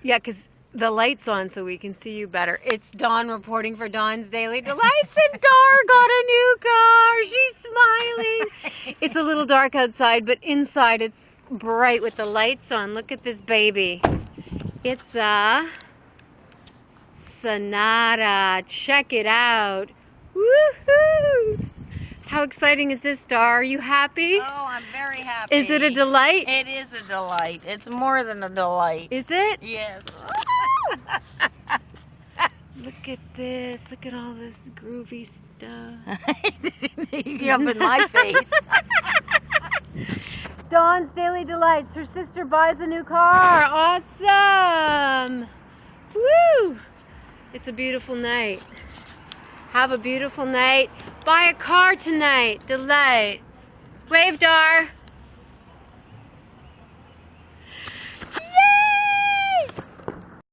Yeah, because the light's on so we can see you better. It's Dawn reporting for Dawn's Daily Delights, and Dar got a new car. She's smiling. It's a little dark outside, but inside it's bright with the lights on. Look at this baby. It's a Sonata. Check it out. Woohoo! How exciting is this, Dar? Are you happy? Oh, I'm very happy. Is it a delight? It is a delight. It's more than a delight. Is it? Yes. Look at this. Look at all this groovy stuff. You up in my face. Dawn's Daily Delights. Her sister buys a new car. Awesome. Woo! It's a beautiful night. Have a beautiful night. Buy a car tonight. Delight. Wave, Dar.